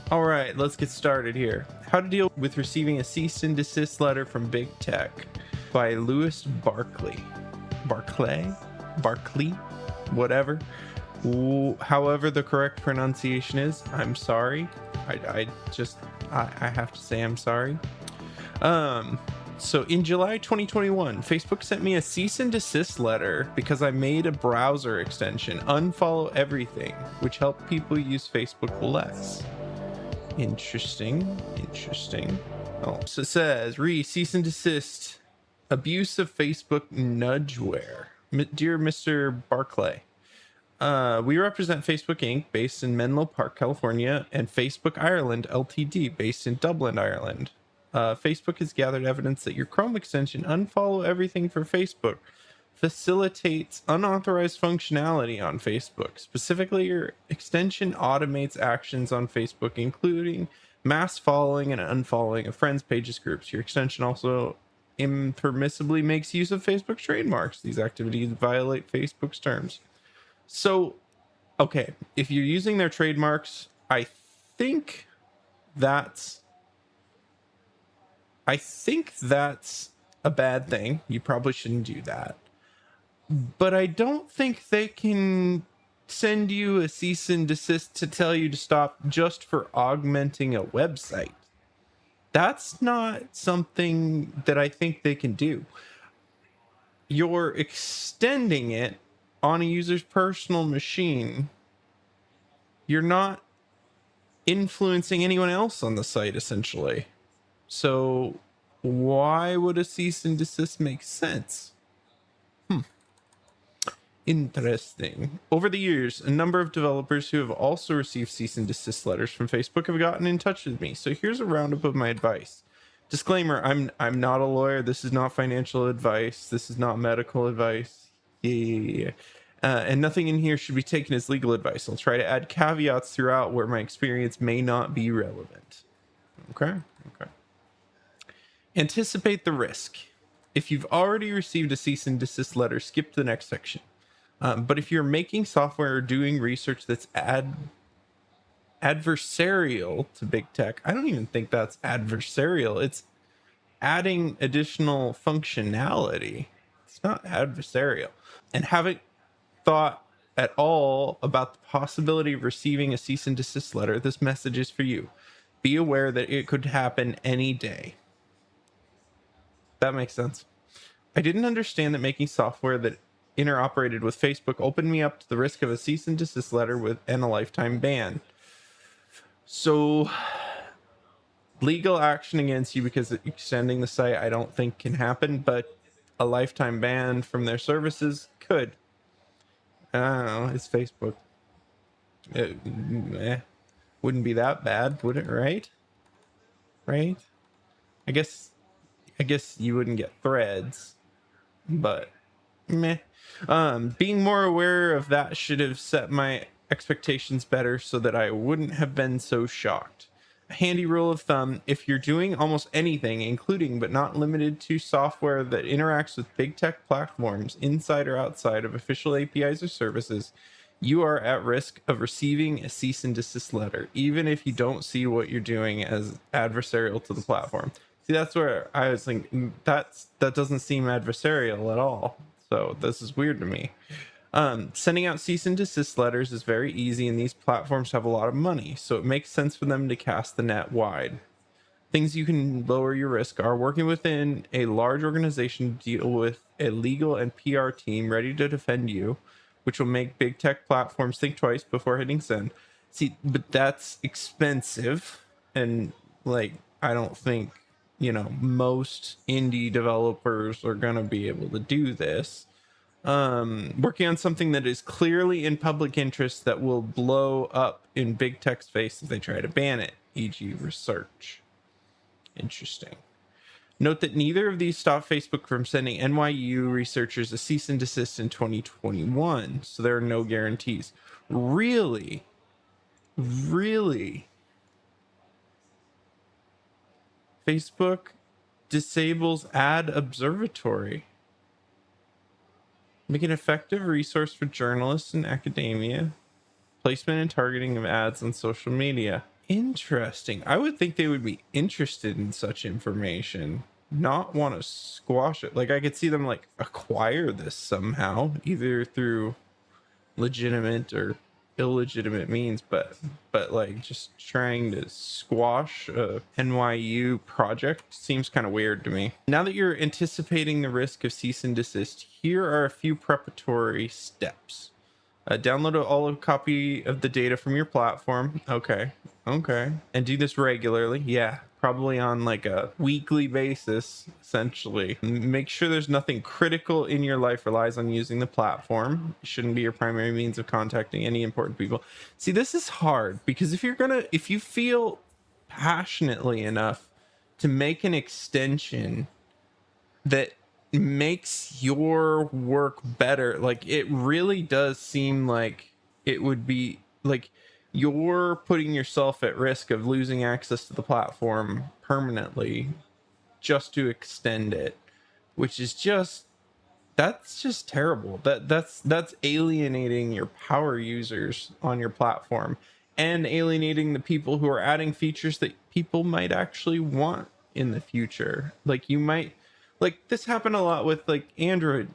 All right, let's get started here. How to deal with receiving a cease and desist letter from big tech by Lewis Barclay, whatever. However the correct pronunciation is. I'm sorry. I have to say I'm sorry. So in July 2021, Facebook sent me a cease and desist letter because I made a browser extension, Unfollow Everything, which helped people use Facebook less. Interesting. Oh, so it says, cease and desist, abuse of Facebook nudgeware. Dear Mr. Barclay, we represent Facebook Inc., based in Menlo Park, California, and Facebook Ireland Ltd., based in Dublin, Ireland. Facebook has gathered evidence that your Chrome extension, Unfollow Everything for Facebook, facilitates unauthorized functionality on Facebook. Specifically, your extension automates actions on Facebook, including mass following and unfollowing of friends, pages, groups. Your extension also impermissibly makes use of Facebook's trademarks. These activities violate Facebook's terms. So, okay, if you're using their trademarks, I think that's a bad thing. You probably shouldn't do that. But I don't think they can send you a cease and desist to tell you to stop just for augmenting a website. That's not something that I think they can do. You're extending it on a user's personal machine. You're not influencing anyone else on the site, essentially. So why would a cease and desist make sense? Interesting. Over the years, a number of developers who have also received cease and desist letters from Facebook have gotten in touch with me. So here's a roundup of my advice. Disclaimer, I'm not a lawyer. This is not financial advice. This is not medical advice. Yeah. And nothing in here should be taken as legal advice. I'll try to add caveats throughout where my experience may not be relevant. Okay. Anticipate the risk. If you've already received a cease and desist letter, skip to the next section. But if you're making software or doing research that's adversarial to big tech, I don't even think that's adversarial. It's adding additional functionality. It's not adversarial. And haven't thought at all about the possibility of receiving a cease and desist letter, this message is for you. Be aware that it could happen any day. That makes sense. I didn't understand that making software that interoperated with Facebook opened me up to the risk of a cease and desist letter and a lifetime ban. So legal action against you because extending the site I don't think can happen, but a lifetime ban from their services could. I don't know, it's Facebook. Wouldn't be that bad, would it? Right? I guess you wouldn't get threads, but meh. Being more aware of that should have set my expectations better so that I wouldn't have been so shocked. A handy rule of thumb: if you're doing almost anything, including but not limited to software that interacts with big tech platforms inside or outside of official APIs or services, you are at risk of receiving a cease and desist letter, even if you don't see what you're doing as adversarial to the platform. See, that's where I was thinking that doesn't seem adversarial at all. So this is weird to me. Sending out cease and desist letters is very easy, and these platforms have a lot of money, so it makes sense for them to cast the net wide. Things you can lower your risk are working within a large organization to deal with a legal and PR team ready to defend you, which will make big tech platforms think twice before hitting send. See, but that's expensive, and I don't think most indie developers are gonna be able to do this. Working on something that is clearly in public interest that will blow up in big tech's face if they try to ban it, e.g. research. Interesting. Note that neither of these stopped Facebook from sending NYU researchers a cease and desist in 2021, so there are no guarantees. Really? Facebook disables ad observatory. Make an effective resource for journalists and academia. Placement and targeting of ads on social media. Interesting. I would think they would be interested in such information, not want to squash it. Like I could see them like acquire this somehow, either through legitimate or illegitimate means, but like just trying to squash a NYU project seems kind of weird to me. Now that you're anticipating the risk of cease and desist, here are a few preparatory steps. Download all a copy of the data from your platform. Okay. Okay. And do this regularly. Yeah. Probably on like a weekly basis, essentially. Make sure there's nothing critical in your life relies on using the platform. It shouldn't be your primary means of contacting any important people. See, this is hard because if you feel passionately enough to make an extension that makes your work better, like it really does seem like it would be like you're putting yourself at risk of losing access to the platform permanently just to extend it, which is just that's just terrible. That's alienating your power users on your platform and alienating the people who are adding features that people might actually want in the future. Like you might like this happened a lot with like Android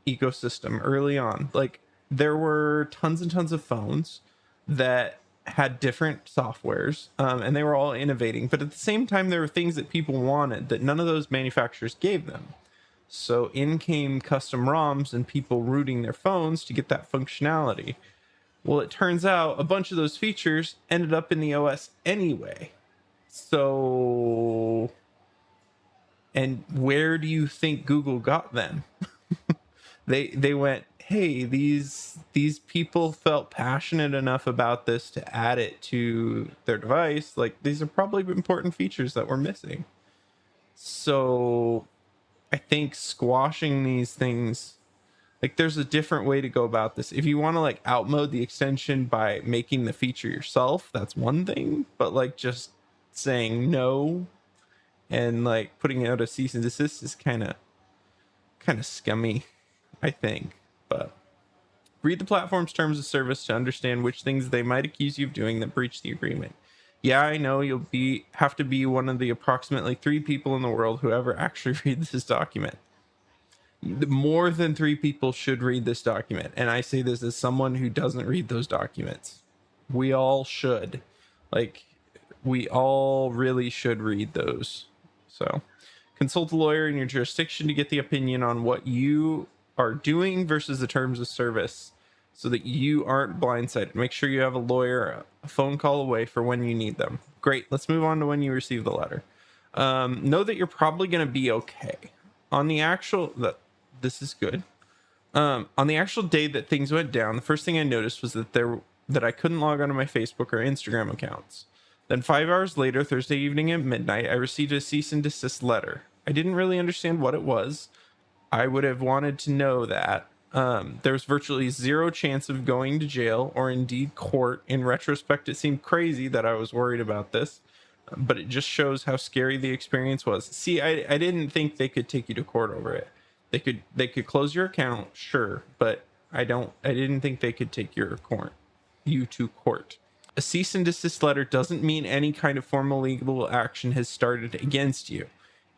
ecosystem early on. Like there were tons and tons of phones that had different softwares, and they were all innovating, but at the same time there were things that people wanted that none of those manufacturers gave them. So in came custom ROMs and people rooting their phones to get that functionality. Well, it turns out a bunch of those features ended up in the OS anyway. So, and where do you think Google got them? They went, hey, these people felt passionate enough about this to add it to their device. Like these are probably important features that we're missing. So I think squashing these things, like there's a different way to go about this. If you want to like outmode the extension by making the feature yourself, that's one thing, but like just saying no and like putting out a cease and desist is kind of scummy, I think. But read the platform's terms of service to understand which things they might accuse you of doing that breach the agreement. Yeah, I know you'll have to be one of the approximately 3 people in the world who ever actually read this document. More than 3 people should read this document, and I say this as someone who doesn't read those documents. We all should. Like we all really should read those. So consult a lawyer in your jurisdiction to get the opinion on what you are doing versus the terms of service so that you aren't blindsided. Make sure you have a lawyer a phone call away for when you need them. Great. Let's move on to when you receive the letter. Know that you're probably going to be okay. On the actual, this is good. On the actual day that things went down, the first thing I noticed was that I couldn't log onto my Facebook or Instagram accounts. Then 5 hours later, Thursday evening at midnight, I received a cease and desist letter. I didn't really understand what it was. I would have wanted to know that. There was virtually zero chance of going to jail or indeed court. In retrospect, it seemed crazy that I was worried about this, but it just shows how scary the experience was. See, I didn't think they could take you to court over it. They could close your account, sure, but I didn't think they could take you to court. A cease and desist letter doesn't mean any kind of formal legal action has started against you.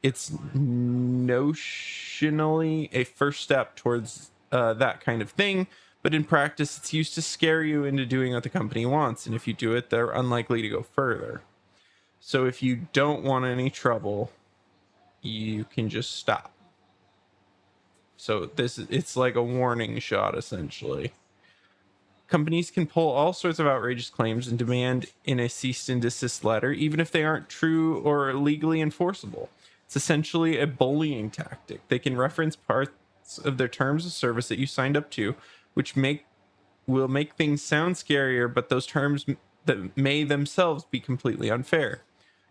It's notionally a first step towards that kind of thing, but in practice, it's used to scare you into doing what the company wants. And if you do it, they're unlikely to go further. So if you don't want any trouble, you can just stop. So it's like a warning shot, essentially. Companies can pull all sorts of outrageous claims and demand in a cease and desist letter, even if they aren't true or legally enforceable. It's essentially a bullying tactic. They can reference parts of their terms of service that you signed up to, which will make things sound scarier, but those terms that may themselves be completely unfair.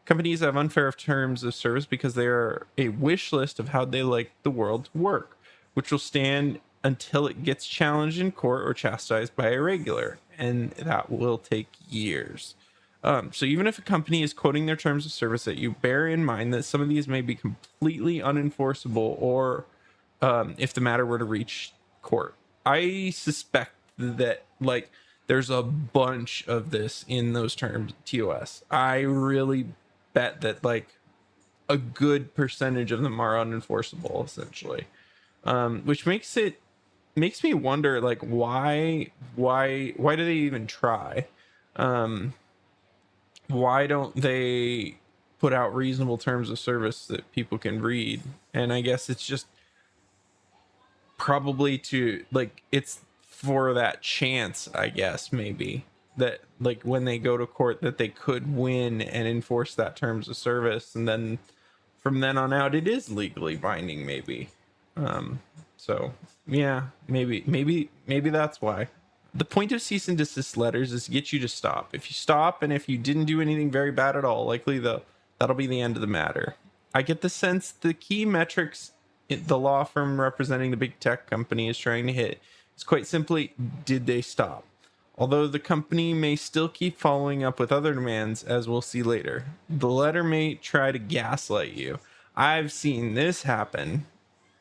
Companies have unfair terms of service because they are a wish list of how they like the world to work, which will stand until it gets challenged in court or chastised by a regular, and that will take years. So even if a company is quoting their terms of service at you, bear in mind that some of these may be completely unenforceable, or if the matter were to reach court. I suspect that like There's a bunch of this in those terms, TOS. I really bet that like a good percentage of them are unenforceable, essentially. Which makes me wonder, like, why do they even try? Um, why don't they put out reasonable terms of service that people can read? And I guess it's just probably to like, it's for that chance, I guess, maybe, that like when they go to court that they could win and enforce that terms of service, and then from then on out it is legally binding, maybe. So yeah, maybe that's why. The point of cease and desist letters is to get you to stop. If you stop, and if you didn't do anything very bad at all, likely that'll be the end of the matter. I get the sense the key metrics the law firm representing the big tech company is trying to hit is quite simply, did they stop? Although the company may still keep following up with other demands, as we'll see later. The letter may try to gaslight you. I've seen this happen,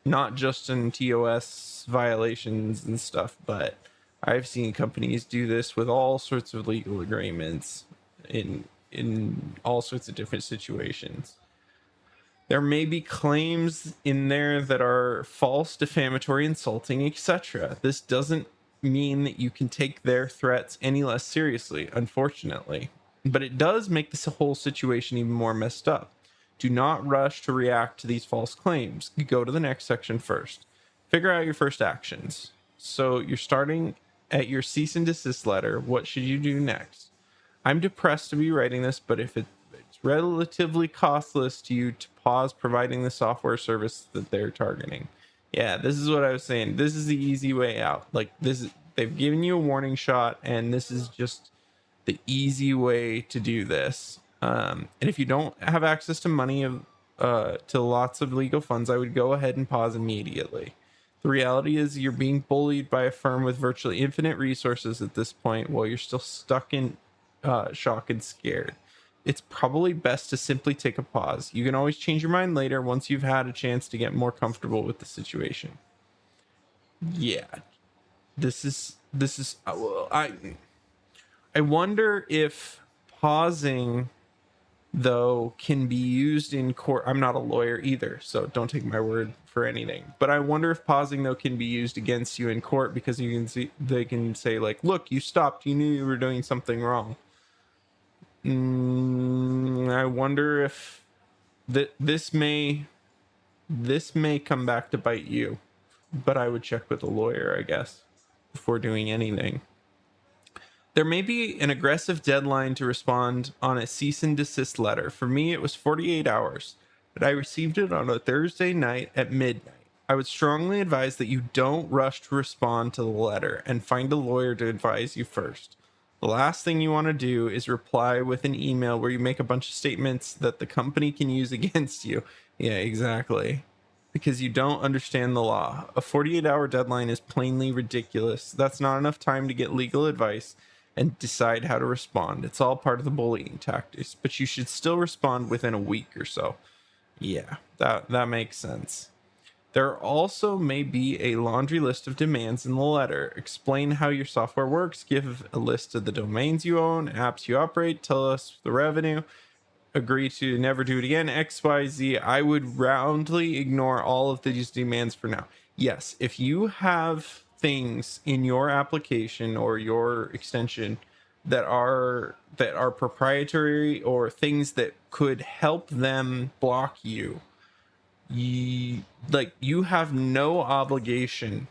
not just in TOS violations and stuff, but I've seen companies do this with all sorts of legal agreements in all sorts of different situations. There may be claims in there that are false, defamatory, insulting, etc. This doesn't mean that you can take their threats any less seriously, unfortunately. But it does make this whole situation even more messed up. Do not rush to react to these false claims. Go to the next section first. Figure out your first actions. So you're starting at your cease and desist letter. What should you do next? I'm depressed to be writing this, but if it's relatively costless to you to pause providing the software service that they're targeting. Yeah, this is what I was saying. This is the easy way out. Like this, they've given you a warning shot, and this is just the easy way to do this. And if you don't have access to money to lots of legal funds, I would go ahead and pause immediately. The reality is you're being bullied by a firm with virtually infinite resources at this point while you're still stuck in shock and scared. It's probably best to simply take a pause. You can always change your mind later once you've had a chance to get more comfortable with the situation. Yeah, this is I wonder if pausing though can be used in court. I'm not a lawyer either, so don't take my word for anything. But I wonder if pausing though can be used against you in court, because you can see they can say like, "Look, you stopped. You knew you were doing something wrong." I wonder if this may come back to bite you. But I would check with a lawyer, I guess, before doing anything. There may be an aggressive deadline to respond on a cease and desist letter. For me, it was 48 hours, but I received it on a Thursday night at midnight. I would strongly advise that you don't rush to respond to the letter and find a lawyer to advise you first. The last thing you want to do is reply with an email where you make a bunch of statements that the company can use against you. Yeah, exactly. Because you don't understand the law. A 48-hour deadline is plainly ridiculous. That's not enough time to get legal advice and decide how to respond. It's all part of the bullying tactics, but you should still respond within a week or so. Yeah, that makes sense. There also may be a laundry list of demands in the letter. Explain how your software works, give a list of the domains you own, apps you operate, tell us the revenue, agree to never do it again, XYZ. I would roundly ignore all of these demands for now. Yes, if you have things in your application or your extension that are proprietary, or things that could help them block you, you have no obligation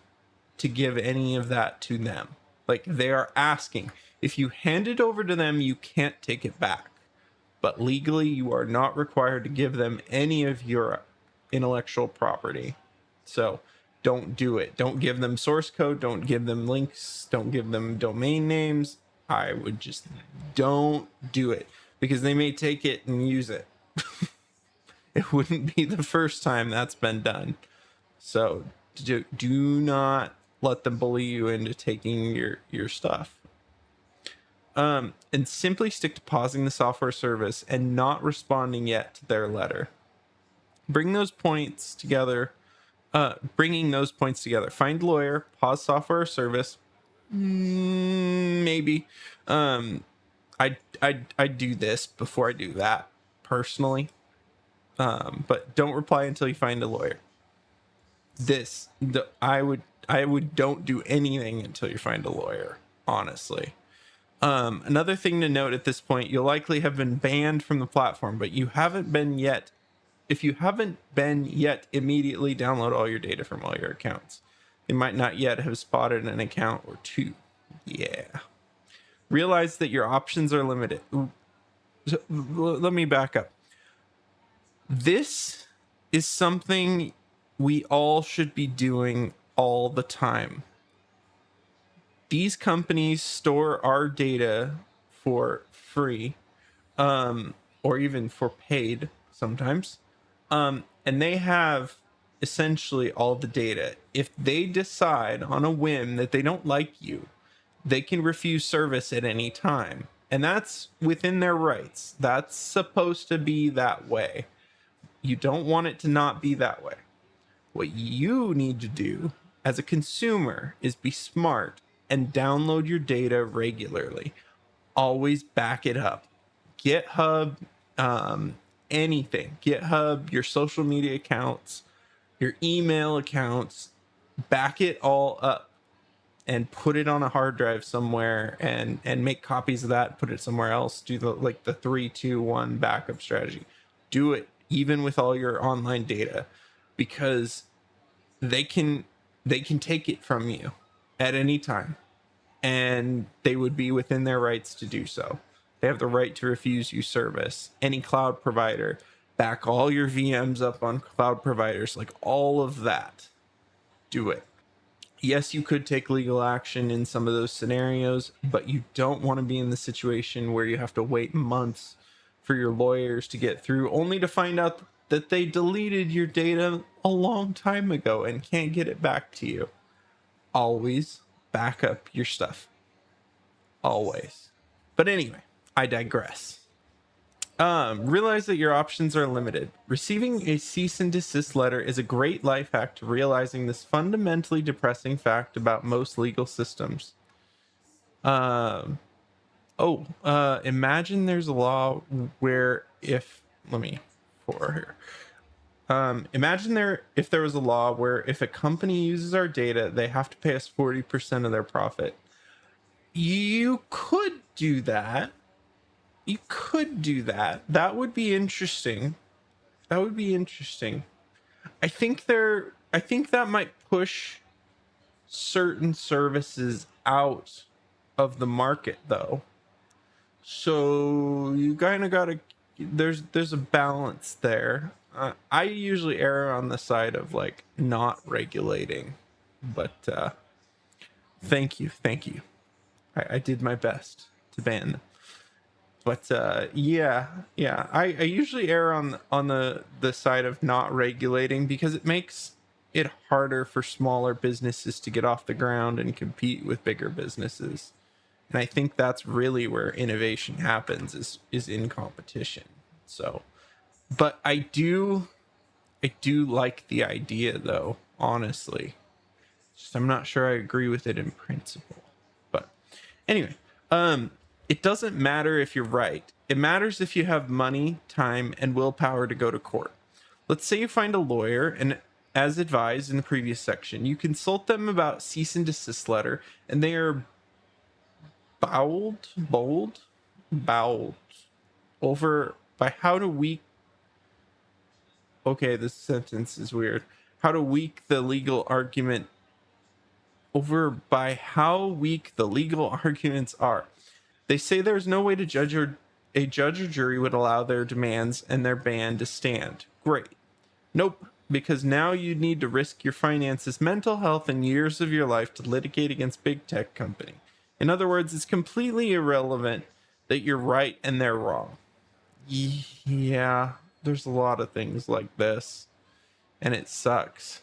to give any of that to them. Like, they are asking. If you hand it over to them, you can't take it back. But legally, you are not required to give them any of your intellectual property. So don't do it. Don't give them source code. Don't give them links. Don't give them domain names. I would just don't do it, because they may take it and use it. It wouldn't be the first time that's been done. So do not let them bully you into taking your stuff. And simply stick to pausing the software service and not responding yet to their letter. Bringing those points together. Find lawyer, pause software service, Maybe. Um, I do this before I do that personally. But don't reply until you find a lawyer. I would don't do anything until you find a lawyer, honestly. Another thing to note at this point, you'll likely have been banned from the platform, but you haven't been yet. If you haven't been yet, immediately download all your data from all your accounts. They might not yet have spotted an account or two. Yeah. Realize that your options are limited. Let me back up. This is something we all should be doing all the time. These companies store our data for free, or even for paid sometimes. And they have essentially all the data. If they decide on a whim that they don't like you, they can refuse service at any time. And that's within their rights. That's supposed to be that way. You don't want it to not be that way. What you need to do as a consumer is be smart and download your data regularly. Always back it up. GitHub, anything. GitHub, your social media accounts, your email accounts, back it all up and put it on a hard drive somewhere and make copies of that, put it somewhere else. Do the 3-2-1 backup strategy. Do it even with all your online data, because they can take it from you at any time, and they would be within their rights to do so. They have the right to refuse you service. Any cloud provider, back all your VMs up on cloud providers, like all of that. Do it. Yes, you could take legal action in some of those scenarios, but you don't want to be in the situation where you have to wait months for your lawyers to get through, only to find out that they deleted your data a long time ago and can't get it back to you. Always back up your stuff. Always. But anyway, I digress. Realize that your options are limited. Receiving a cease and desist letter is a great life hack to realizing this fundamentally depressing fact about most legal systems. Imagine there's a law where imagine if there was a law where if a company uses our data, they have to pay us 40% of their profit. You could do that. That would be interesting. I think that might push certain services out of the market though. So you kind of gotta, there's a balance there. I usually err on the side of like not regulating, but thank you. I did my best to ban them. But yeah, I usually err on the side of not regulating, because it makes it harder for smaller businesses to get off the ground and compete with bigger businesses. And I think that's really where innovation happens, is in competition. So, but I do like the idea though, honestly. Just I'm not sure I agree with it in principle. But anyway, it doesn't matter if you're right. It matters if you have money, time, and willpower to go to court. Let's say you find a lawyer, and as advised in the previous section, you consult them about cease and desist letter, and they are bowled over by how to weak. Okay, this sentence is weird. How to weak the legal argument over by how weak the legal arguments are. They say there's no way to judge, or a judge or jury would allow their demands and their ban to stand. Great. Nope, because now you need to risk your finances, mental health, and years of your life to litigate against big tech company. In other words, it's completely irrelevant that you're right and they're wrong. Yeah, there's a lot of things like this, and it sucks.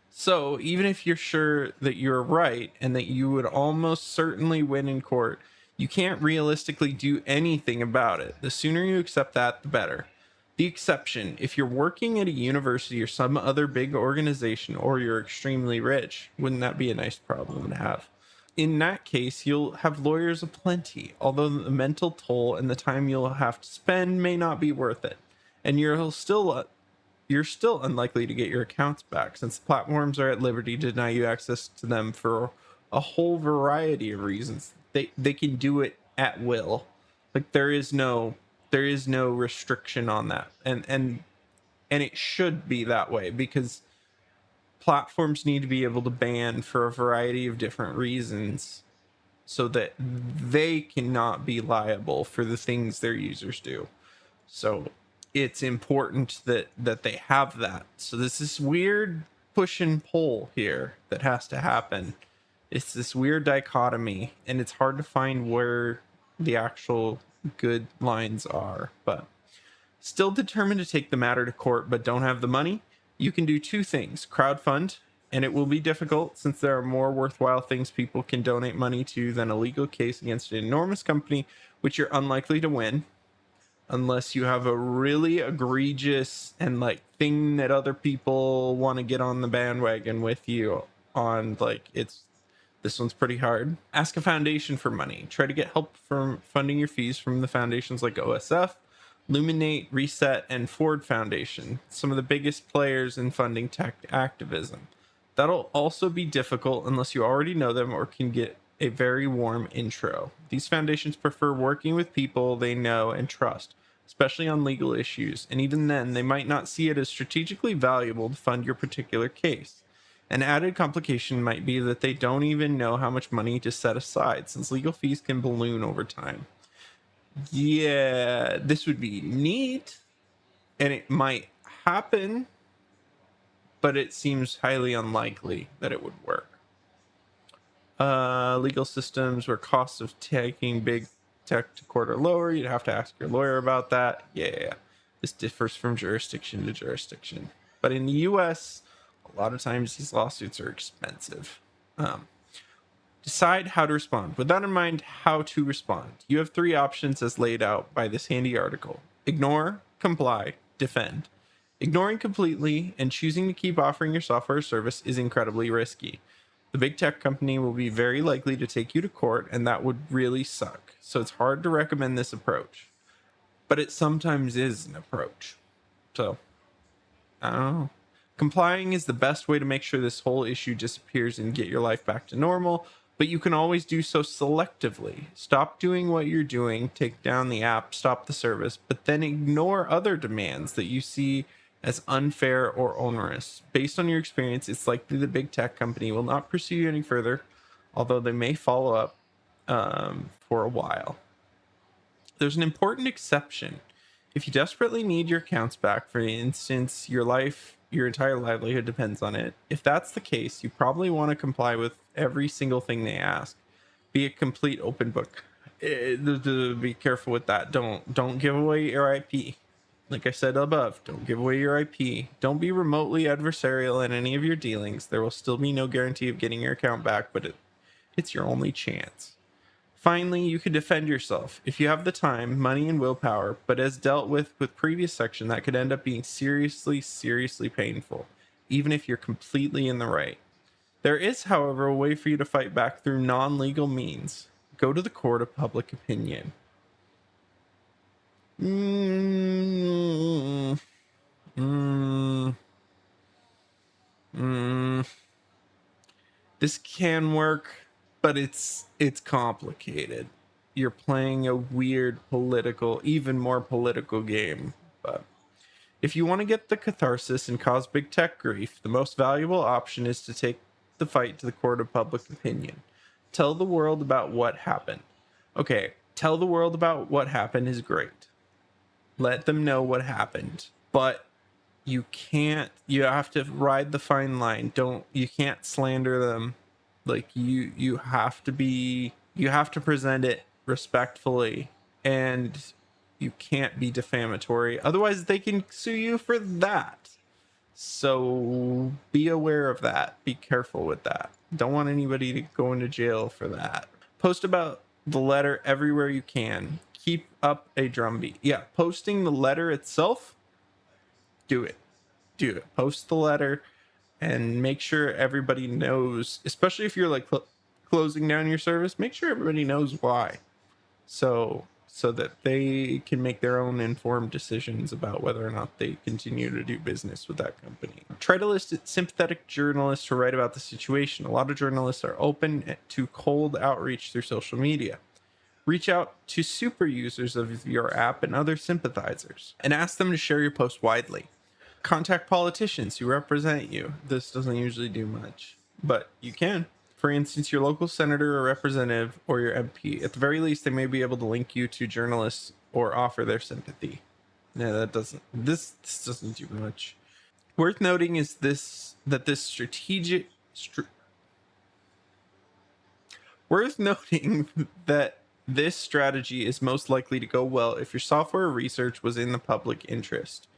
So even if you're sure that you're right and that you would almost certainly win in court, you can't realistically do anything about it. The sooner you accept that, the better. The exception, if you're working at a university or some other big organization, or you're extremely rich, wouldn't that be a nice problem to have? in that case, you'll have lawyers aplenty, although the mental toll and the time you'll have to spend may not be worth it. And you're still unlikely to get your accounts back, since the platforms are at liberty to deny you access to them for a whole variety of reasons. They can do it at will. Like there is no restriction on that. And it should be that way, because platforms need to be able to ban for a variety of different reasons so that they cannot be liable for the things their users do. So it's important that they have that. So this is weird push and pull here that has to happen. It's this weird dichotomy, and it's hard to find where the actual good lines are. But still determined to take the matter to court but don't have the money, you can do two things: crowdfund, and it will be difficult since there are more worthwhile things people can donate money to than a legal case against an enormous company, which you're unlikely to win unless you have a really egregious and like thing that other people want to get on the bandwagon with you on. Like, it's this one's pretty hard. Ask a foundation for money. Try to get help from funding your fees from the foundations like OSF, Luminate, Reset, and Ford Foundation, some of the biggest players in funding tech activism. That'll also be difficult unless you already know them or can get a very warm intro. These foundations prefer working with people they know and trust, especially on legal issues, and even then, they might not see it as strategically valuable to fund your particular case. An added complication might be that they don't even know how much money to set aside, since legal fees can balloon over time. Yeah, this would be neat, and it might happen, but it seems highly unlikely that it would work. Legal systems where costs of taking big tech to court are lower. You'd have to ask your lawyer about that. Yeah. This differs from jurisdiction to jurisdiction. But in the US, a lot of times these lawsuits are expensive. Decide how to respond. With that in mind, how to respond. You have three options as laid out by this handy article: ignore, comply, defend. Ignoring completely and choosing to keep offering your software or service is incredibly risky. The big tech company will be very likely to take you to court, and that would really suck. So it's hard to recommend this approach. But it sometimes is an approach. So, I don't know. Complying is the best way to make sure this whole issue disappears and get your life back to normal, but you can always do so selectively. Stop doing what you're doing, take down the app, stop the service, but then ignore other demands that you see as unfair or onerous. Based on your experience, it's likely the big tech company will not pursue you any further, although they may follow up for a while. There's an important exception. If you desperately need your accounts back, for instance, your entire livelihood depends on it. If that's the case, you probably want to comply with every single thing they ask. Be a complete open book. Be careful with that. Don't give away your IP. Like I said above, don't give away your IP. Don't be remotely adversarial in any of your dealings. There will still be no guarantee of getting your account back, but it's your only chance. Finally, you can defend yourself if you have the time, money, and willpower, but as dealt with previous section, that could end up being seriously, seriously painful, even if you're completely in the right. There is, however, a way for you to fight back through non-legal means. Go to the court of public opinion. This can work, but it's complicated. You're playing a weird political, even more political game. But if you want to get the catharsis and cause big tech grief, the most valuable option is to take the fight to the court of public opinion. Tell the world about what happened. Okay, tell the world about what happened is great. Let them know what happened. But you have to ride the fine line. You can't slander them. Like you have to present it respectfully, and you can't be defamatory. Otherwise they can sue you for that. So be aware of that. Be careful with that. Don't want anybody to go into jail for that. Post about the letter everywhere you can. Keep up a drumbeat. Yeah, posting the letter itself, do it. Post the letter and make sure everybody knows, especially if you're like closing down your service, make sure everybody knows why. So that they can make their own informed decisions about whether or not they continue to do business with that company. Try to list sympathetic journalists to write about the situation. A lot of journalists are open to cold outreach through social media. Reach out to super users of your app and other sympathizers and ask them to share your post widely. Contact politicians who represent you. This doesn't usually do much, but you can. For instance, your local senator or representative or your MP. At the very least, they may be able to link you to journalists or offer their sympathy. No, that doesn't. This doesn't do much. Worth noting is worth noting that this strategy is most likely to go well if your software research was in the public interest.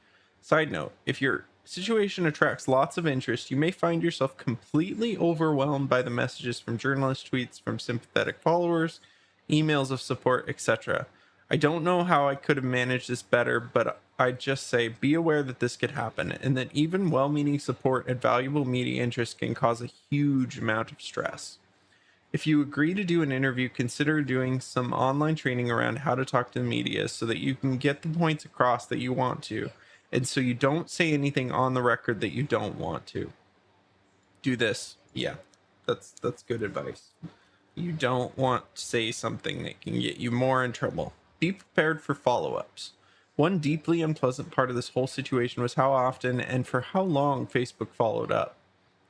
Side note, if your situation attracts lots of interest, you may find yourself completely overwhelmed by the messages from journalists, tweets from sympathetic followers, emails of support, etc. I don't know how I could have managed this better, but I'd just say be aware that this could happen and that even well-meaning support and valuable media interest can cause a huge amount of stress. If you agree to do an interview, consider doing some online training around how to talk to the media so that you can get the points across that you want to, and so you don't say anything on the record that you don't want to. Do this. Yeah, that's good advice. You don't want to say something that can get you more in trouble. Be prepared for follow-ups. One deeply unpleasant part of this whole situation was how often and for how long Facebook followed up.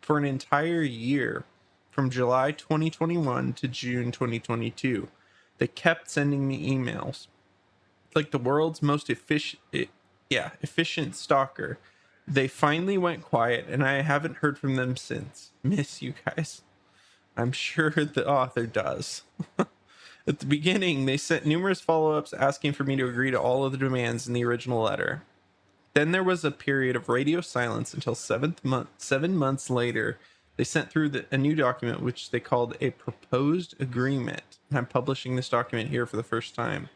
For an entire year, from July 2021 to June 2022, they kept sending me emails. Like the world's most efficient stalker. They finally went quiet, and I haven't heard from them since. Miss you guys. I'm sure the author does. At the beginning, they sent numerous follow-ups asking for me to agree to all of the demands in the original letter. Then there was a period of radio silence until 7 months later. They sent through a new document, which they called a proposed agreement. And I'm publishing this document here for the first time,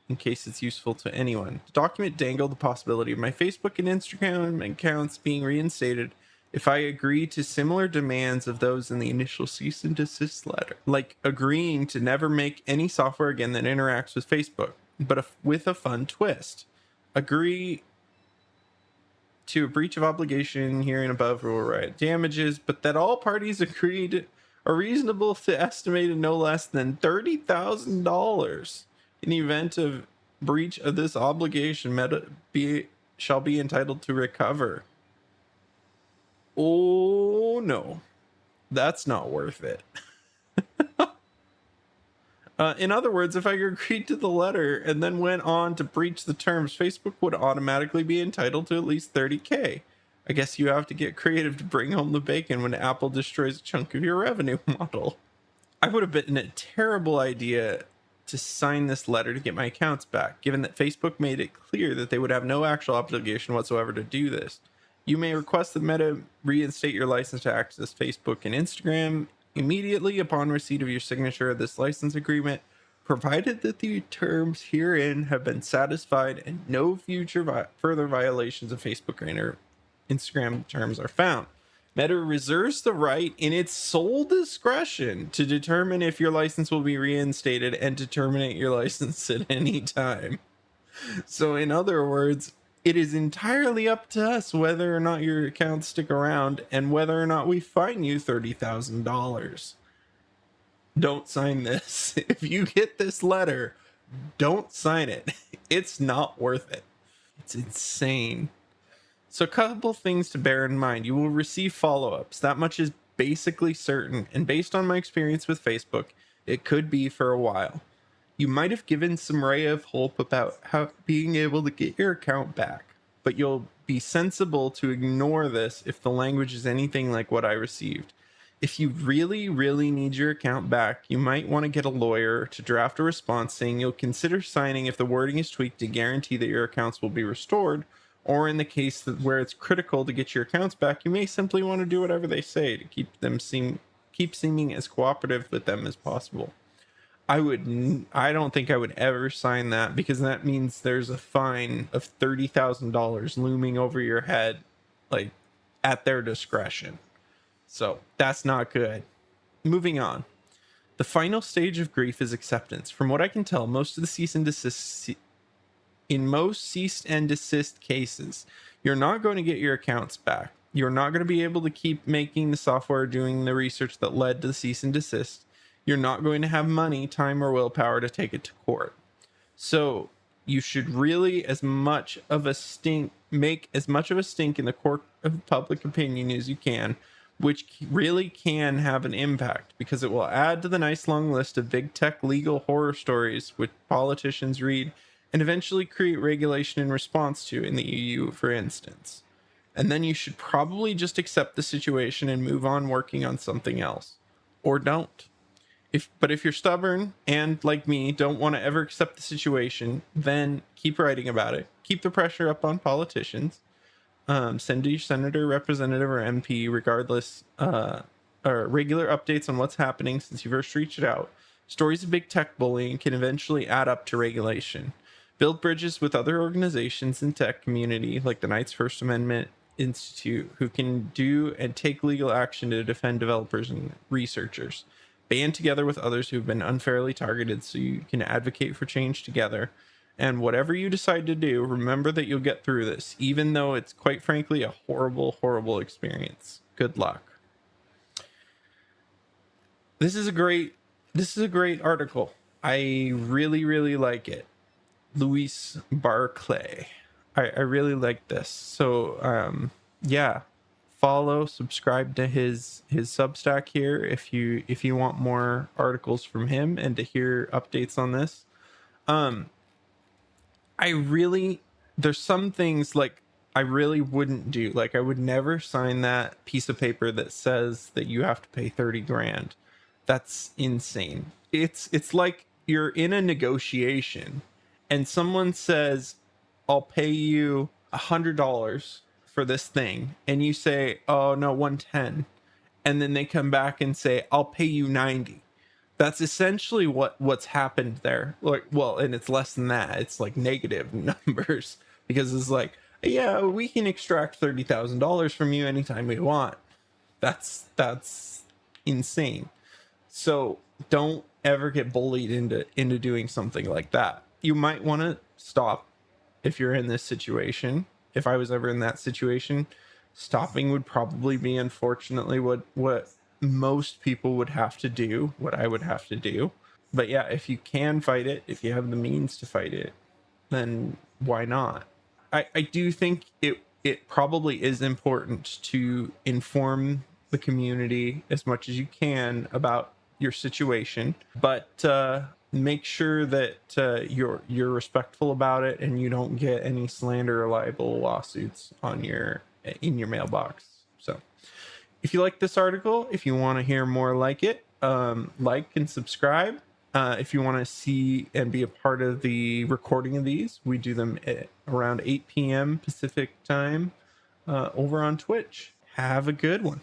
in case it's useful to anyone. The document dangled the possibility of my Facebook and Instagram accounts being reinstated if I agree to similar demands of those in the initial cease and desist letter, like agreeing to never make any software again that interacts with Facebook, but with a fun twist. Agree to a breach of obligation here and above will right damages, but that all parties agreed are reasonable to estimate no less than $30,000 in the event of breach of this obligation. Meta shall be entitled to recover. Oh no, that's not worth it. In other words, if I agreed to the letter and then went on to breach the terms, Facebook would automatically be entitled to at least $30K. I guess you have to get creative to bring home the bacon when Apple destroys a chunk of your revenue model. I would have been a terrible idea to sign this letter to get my accounts back, given that Facebook made it clear that they would have no actual obligation whatsoever to do this. You may request that Meta reinstate your license to access Facebook and Instagram immediately upon receipt of your signature of this license agreement, provided that the terms herein have been satisfied and no future further violations of Facebook or Instagram terms are found. Meta reserves the right in its sole discretion to determine if your license will be reinstated and to terminate your license at any time. So in other words, it is entirely up to us whether or not your accounts stick around and whether or not we fine you $30,000. Don't sign this. If you get this letter, don't sign it. It's not worth it. It's insane. So a couple things to bear in mind. You will receive follow-ups. That much is basically certain. And based on my experience with Facebook, it could be for a while. You might have given some ray of hope about how being able to get your account back, but you'll be sensible to ignore this if the language is anything like what I received. If you really, really need your account back, you might want to get a lawyer to draft a response saying you'll consider signing if the wording is tweaked to guarantee that your accounts will be restored, or in the case where it's critical to get your accounts back, you may simply want to do whatever they say to keep seeming as cooperative with them as possible. I don't think I would ever sign that, because that means there's a fine of $30,000 looming over your head, like at their discretion. So that's not good. Moving on. The final stage of grief is acceptance. From what I can tell, most of the in most cease and desist cases, you're not going to get your accounts back. You're not going to be able to keep making the software, doing the research that led to the cease and desist. You're not going to have money, time, or willpower to take it to court. So you should really, make as much of a stink in the court of public opinion as you can, which really can have an impact because it will add to the nice long list of big tech legal horror stories which politicians read and eventually create regulation in response to in the EU, for instance. And then you should probably just accept the situation and move on working on something else. Or don't. If you're stubborn and, like me, don't want to ever accept the situation, then keep writing about it. Keep the pressure up on politicians. Send to your senator, representative, or MP, regardless, or regular updates on what's happening since you first reached out. Stories of big tech bullying can eventually add up to regulation. Build bridges with other organizations in tech community, like the Knights First Amendment Institute, who can do and take legal action to defend developers and researchers. Band together with others who've been unfairly targeted so you can advocate for change together. And whatever you decide to do, remember that you'll get through this, even though it's quite frankly a horrible, horrible experience. Good luck. This is a great article. I really, really like it. Luis Barclay. I really like this. So yeah. Follow, subscribe to his Substack here if you want more articles from him and to hear updates on this. There's some things like I really wouldn't do. Like I would never sign that piece of paper that says that you have to pay 30 grand. That's insane. It's like you're in a negotiation and someone says, I'll pay you $100 for this thing, and you say, oh no, 110, and then they come back and say, I'll pay you 90. That's essentially what's happened there. Like, well, and it's less than that. It's like negative numbers because it's like, yeah, we can extract $30,000 from you anytime we want. That's insane. So don't ever get bullied into doing something like that. You might want to stop if you're in this situation. If I was ever in that situation, stopping would probably be, unfortunately, what most people would have to do, what I would have to do. But yeah, if you can fight it, if you have the means to fight it, then why not? I do think it probably is important to inform the community as much as you can about your situation, but make sure that you're respectful about it and you don't get any slander or libel lawsuits in your mailbox. So if you like this article, if you want to hear more like it, like and subscribe. If you want to see and be a part of the recording of these, we do them at around 8 p.m. Pacific time over on Twitch. Have a good one.